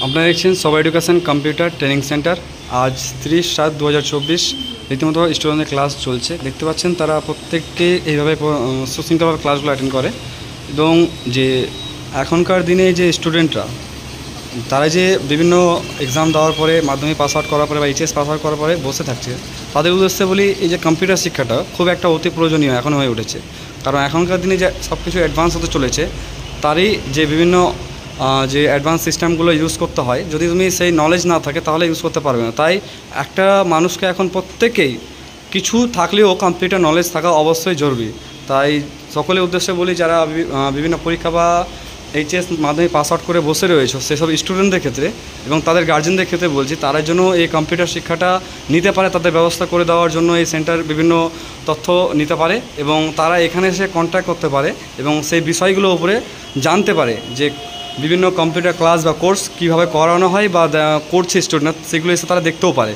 আপনারা দেখছেন সবাই এডুকেশন কম্পিউটার ট্রেনিং সেন্টার। আজ 30/7/2024 রীতিমতো স্টুডেন্টদের ক্লাস চলছে। দেখতে পাচ্ছেন তারা প্রত্যেককে এইভাবে সুশৃঙ্খলভাবে ক্লাসগুলো অ্যাটেন্ড করে এবং যে এখনকার দিনে যে স্টুডেন্টরা তারা যে বিভিন্ন এক্সাম দেওয়ার পরে মাধ্যমিক পাস আউট করার পরে বা এইচএস পাস আউট করার পরে বসে থাকছে, তাদের উদ্দেশ্যে বলি এই যে কম্পিউটার শিক্ষাটা খুব একটা অতি প্রয়োজনীয় এখন হয়ে উঠেছে। কারণ এখনকার দিনে যে সব কিছু অ্যাডভান্স হতে চলেছে, তারই যে বিভিন্ন যে অ্যাডভান্স সিস্টেমগুলো ইউজ করতে হয়, যদি তুমি সেই নলেজ না থাকে তাহলে ইউজ করতে পারবে না। তাই একটা মানুষকে এখন প্রত্যেকেই কিছু থাকলেও কম্পিউটার নলেজ থাকা অবশ্যই জরুরি। তাই সকলের উদ্দেশ্যে বলি, যারা বিভিন্ন পরীক্ষা বা এইচএস মাধ্যমিক পাস আউট করে বসে রয়েছে সেসব স্টুডেন্টদের ক্ষেত্রে এবং তাদের গার্জেনদের ক্ষেত্রে বলছি, তারা জন্য এই কম্পিউটার শিক্ষাটা নিতে পারে, তাদের ব্যবস্থা করে দেওয়ার জন্য এই সেন্টার বিভিন্ন তথ্য নিতে পারে এবং তারা এখানে এসে কন্ট্যাক্ট করতে পারে এবং সেই বিষয়গুলোর উপরে জানতে পারে যে বিভিন্ন কম্পিউটার ক্লাস বা কোর্স কীভাবে করানো হয় বা করছে স্টুডেন্ট, সেগুলো এসে তারা দেখতেও পারে।